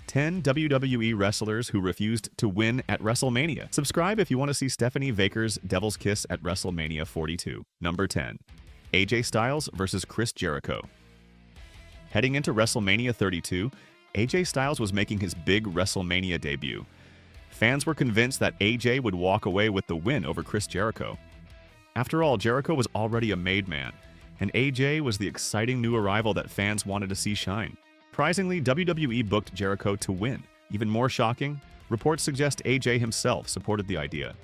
10 WWE wrestlers who refused to win at WrestleMania. Subscribe if you want to see Stephanie Baker's Devil's Kiss at WrestleMania 42. Number 10. AJ Styles versus Chris Jericho. Heading into WrestleMania 32, AJ Styles was making his big WrestleMania debut. Fans were convinced that AJ would walk away with the win over Chris Jericho. After all, Jericho was already a made man, and AJ was the exciting new arrival that fans wanted to see shine. Surprisingly, WWE booked Jericho to win. Even more shocking, reports suggest AJ himself supported the idea.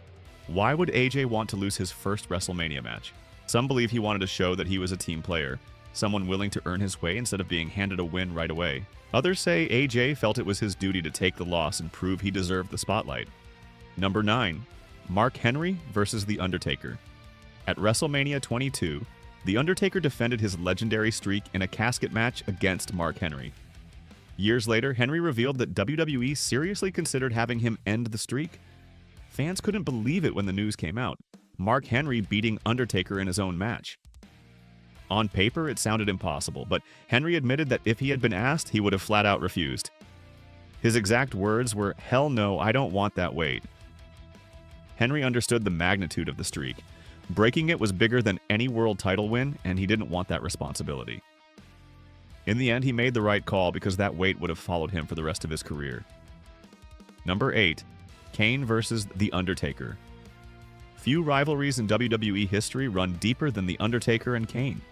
Why would AJ want to lose his first WrestleMania match? Some believe he wanted to show that he was a team player, someone willing to earn his way instead of being handed a win right away. Others say AJ felt it was his duty to take the loss and prove he deserved the spotlight. Number 9. Mark Henry versus The Undertaker. At WrestleMania 22, The Undertaker defended his legendary streak in a casket match against Mark Henry. Years later, Henry revealed that WWE seriously considered having him end the streak. Fans couldn't believe it when the news came out. Mark Henry beating Undertaker in his own match. On paper, it sounded impossible, but Henry admitted that if he had been asked, he would have flat out refused. His exact words were, "Hell no, I don't want that weight." Henry understood the magnitude of the streak. Breaking it was bigger than any world title win, and he didn't want that responsibility. In the end, he made the right call because that weight would have followed him for the rest of his career. Number 8. Kane versus The Undertaker. Few rivalries in WWE history run deeper than The Undertaker and Kane.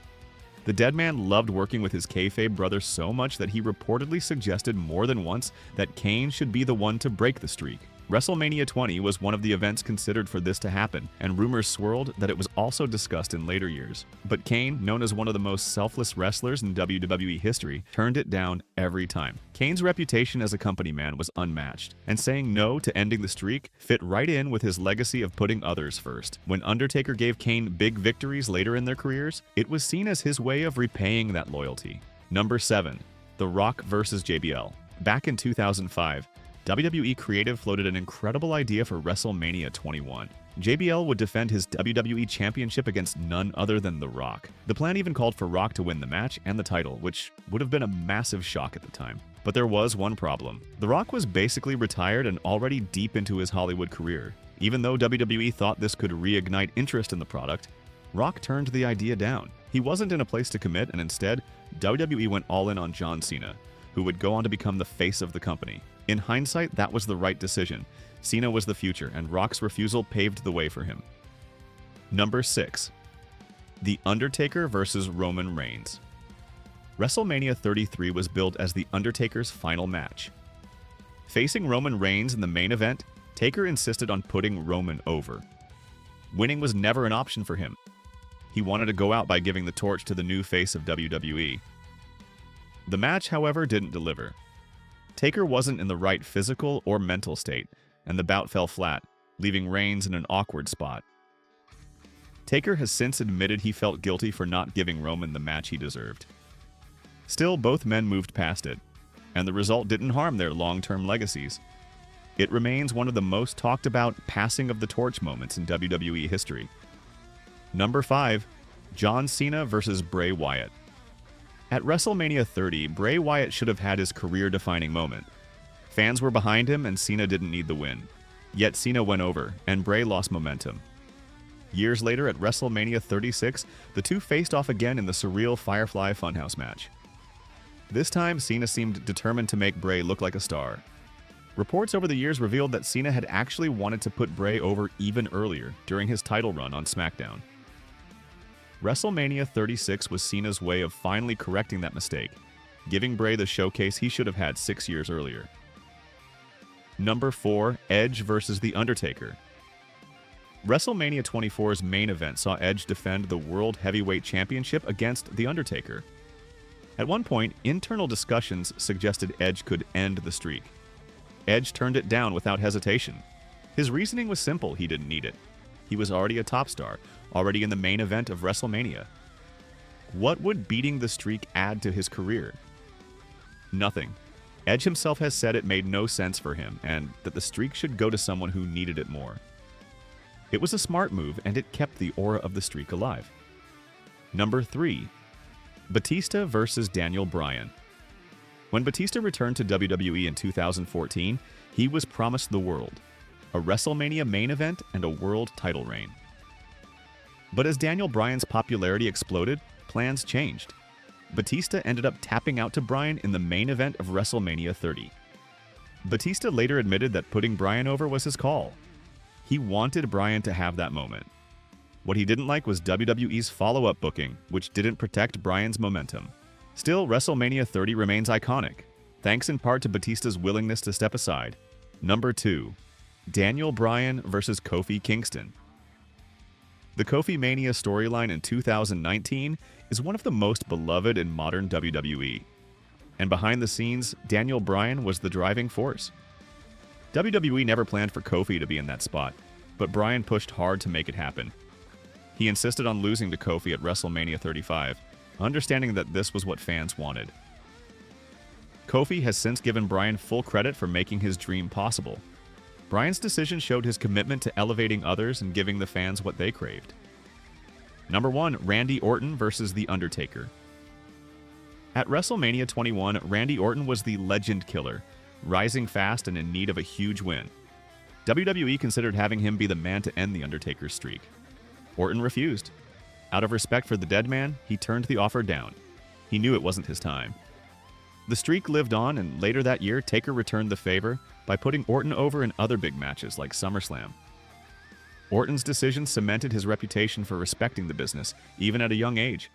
The dead man loved working with his kayfabe brother so much that he reportedly suggested more than once that Kane should be the one to break the streak. WrestleMania 20 was one of the events considered for this to happen, and rumors swirled that it was also discussed in later years. But Kane, known as one of the most selfless wrestlers in WWE history, turned it down every time. Kane's reputation as a company man was unmatched, and saying no to ending the streak fit right in with his legacy of putting others first. When Undertaker gave Kane big victories later in their careers, it was seen as his way of repaying that loyalty. Number 7. The Rock vs. JBL. Back in 2005, WWE Creative floated an incredible idea for WrestleMania 21. JBL would defend his WWE Championship against none other than The Rock. The plan even called for Rock to win the match and the title, which would have been a massive shock at the time. But there was one problem. The Rock was basically retired and already deep into his Hollywood career. Even though WWE thought this could reignite interest in the product, Rock turned the idea down. He wasn't in a place to commit, and instead, WWE went all in on John Cena, who would go on to become the face of the company. In hindsight, that was the right decision. Cena was the future, and Rock's refusal paved the way for him. Number 6. The Undertaker versus Roman Reigns. WrestleMania 33 was billed as The Undertaker's final match. Facing Roman Reigns in the main event, Taker insisted on putting Roman over. Winning was never an option for him. He wanted to go out by giving the torch to the new face of WWE. The match, however, didn't deliver. Taker wasn't in the right physical or mental state, and the bout fell flat, leaving Reigns in an awkward spot. Taker has since admitted he felt guilty for not giving Roman the match he deserved. Still, both men moved past it, and the result didn't harm their long-term legacies. It remains one of the most talked about passing of the torch moments in WWE history. Number 5. John Cena versus Bray Wyatt. At WrestleMania 30, Bray Wyatt should have had his career-defining moment. Fans were behind him and Cena didn't need the win. Yet Cena went over, and Bray lost momentum. Years later at WrestleMania 36, the two faced off again in the surreal Firefly Funhouse match. This time, Cena seemed determined to make Bray look like a star. Reports over the years revealed that Cena had actually wanted to put Bray over even earlier, during his title run on SmackDown. WrestleMania 36 was Cena's way of finally correcting that mistake, giving Bray the showcase he should have had 6 years earlier. Number 4. Edge versus The Undertaker. WrestleMania 24's main event saw Edge defend the World Heavyweight Championship against The Undertaker. At one point, internal discussions suggested Edge could end the streak. Edge turned it down without hesitation. His reasoning was simple: he didn't need it. He was already a top star, already in the main event of WrestleMania. What would beating the streak add to his career? Nothing. Edge himself has said it made no sense for him, and that the streak should go to someone who needed it more. It was a smart move, and it kept the aura of the streak alive. Number 3. Batista versus Daniel Bryan. When Batista returned to WWE in 2014, he was promised the world, a WrestleMania main event and a world title reign. But as Daniel Bryan's popularity exploded, plans changed. Batista ended up tapping out to Bryan in the main event of WrestleMania 30. Batista later admitted that putting Bryan over was his call. He wanted Bryan to have that moment. What he didn't like was WWE's follow-up booking, which didn't protect Bryan's momentum. Still, WrestleMania 30 remains iconic, thanks in part to Batista's willingness to step aside. Number 2. Daniel Bryan vs. Kofi Kingston. The Kofi Mania storyline in 2019 is one of the most beloved in modern WWE. And behind the scenes, Daniel Bryan was the driving force. WWE never planned for Kofi to be in that spot, but Bryan pushed hard to make it happen. He insisted on losing to Kofi at WrestleMania 35, understanding that this was what fans wanted. Kofi has since given Bryan full credit for making his dream possible. Bryan's decision showed his commitment to elevating others and giving the fans what they craved. Number 1. Randy Orton vs. The Undertaker. At WrestleMania 21, Randy Orton was the legend killer, rising fast and in need of a huge win. WWE considered having him be the man to end The Undertaker's streak. Orton refused. Out of respect for the dead man, he turned the offer down. He knew it wasn't his time. The streak lived on, and later that year, Taker returned the favor by putting Orton over in other big matches like SummerSlam. Orton's decision cemented his reputation for respecting the business, even at a young age.